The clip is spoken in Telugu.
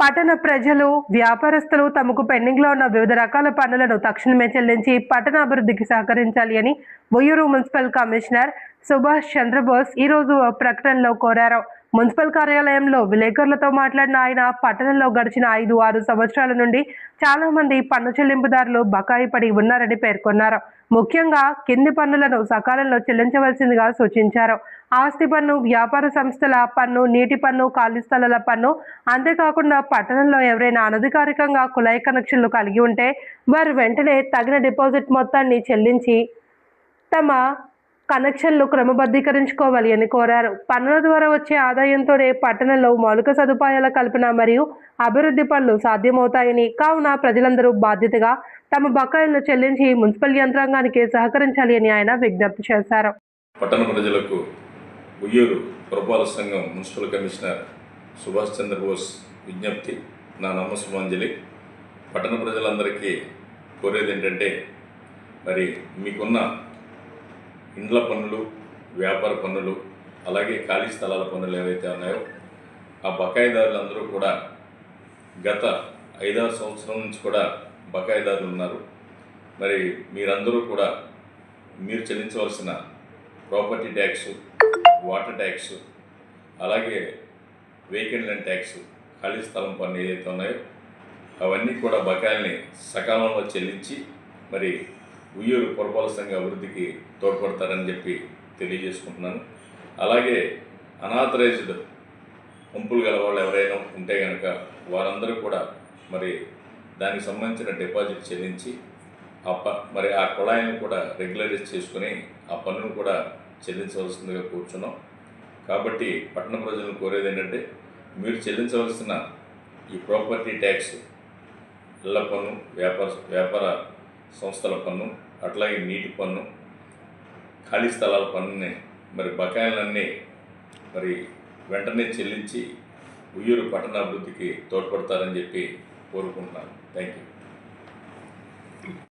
పట్టణ ప్రజలు, వ్యాపారస్తులు తమకు పెండింగ్‌లో ఉన్న వివిధ రకాల పన్నులను తక్షణమే చెల్లించి పట్టణ అభివృద్ధికి సహకరించాలి అని ఉయ్యూరు మున్సిపల్ కమిషనర్ సుభాష్ చంద్రబోస్ ఈరోజు ప్రకటనలో కోరారు. మున్సిపల్ కార్యాలయంలో విలేకరులతో మాట్లాడిన ఆయన, పట్టణంలో గడిచిన 5-6 సంవత్సరాల నుండి చాలా మంది పన్ను చెల్లింపుదారులు బకాయి పడి ఉన్నారని పేర్కొన్నారు. ముఖ్యంగా కింది పన్నులను సకాలంలో చెల్లించవలసిందిగా సూచించారు. ఆస్తి పన్ను, వ్యాపార సంస్థల పన్ను, నీటి పన్ను, ఖాళీ స్థలాల పన్ను, అంతేకాకుండా పట్టణంలో ఎవరైనా అనధికారికంగా కుళాయి కనెక్షన్లు కలిగి ఉంటే వారు వెంటనే తగిన డిపాజిట్ మొత్తాన్ని చెల్లించి తమ కనెక్షన్లు క్రమబద్ధీకరించుకోవాలి అని కోరారు. పన్నుల ద్వారా వచ్చే ఆదాయంతోనే పట్టణంలో మౌలిక సదుపాయాల కల్పన మరియు అభివృద్ధి పనులు సాధ్యమవుతాయని, కావున ప్రజలందరూ బాధ్యతగా తమ బకాయిలను చెల్లించి మున్సిపల్ యంత్రాంగానికి సహకరించాలి అని ఆయన విజ్ఞప్తి చేశారు. పట్టణ ప్రజలకు ఉయ్యూరు పురపాలక సంఘం మున్సిపల్ కమిషనర్ సుభాష్ చంద్రబోస్ విజ్ఞప్తి, నా నమస్సుమాంజలి. పట్టణ ప్రజలందరికీ కోరేది ఏంటంటే, మరి మీకున్న ఇండ్ల పన్నులు, వ్యాపార పన్నులు, అలాగే ఖాళీ స్థలాల పన్నులు ఏవైతే ఉన్నాయో ఆ బకాయిదారులందరూ కూడా గత 5-6 సంవత్సరం నుంచి కూడా బకాయిదారులు ఉన్నారు. మరి మీరందరూ కూడా మీరు చెల్లించవలసిన ప్రాపర్టీ ట్యాక్సు, వాటర్ ట్యాక్సు, అలాగే వెహికల్ ల్యాండ్ ట్యాక్సు, ఖాళీ స్థలం పన్ను ఏదైతే ఉన్నాయో అవన్నీ కూడా బకాయిల్ని సకాలంలో చెల్లించి మరి ఉయ్యూరు పురపాలక సంఘ అభివృద్ధికి తోడ్పడతారని చెప్పి తెలియజేసుకుంటున్నాను. అలాగే అనాథరైజ్డ్ పంపులు గల వాళ్ళు ఎవరైనా ఉంటే కనుక వారందరూ కూడా మరి దానికి సంబంధించిన డిపాజిట్ చెల్లించి మరి ఆ కుళాయిని కూడా రెగ్యులరైజ్ చేసుకుని ఆ పన్నును కూడా చెల్లించవలసిందిగా కూర్చున్నాం. కాబట్టి పట్టణ ప్రజలను కోరేది ఏంటంటే, మీరు చెల్లించవలసిన ఈ ప్రాపర్టీ ట్యాక్స్, ఇళ్ల పన్ను, వ్యాపార సంస్థల పన్ను, అట్లాగే నీటి పన్ను, ఖాళీ స్థలాల పన్నుని మరి బకాయిలన్నీ మరి వెంటనే చెల్లించి ఉయ్యూరు పట్టణ అభివృద్ధికి తోడ్పడతారని చెప్పి కోరుకుంటున్నాను. Thank you.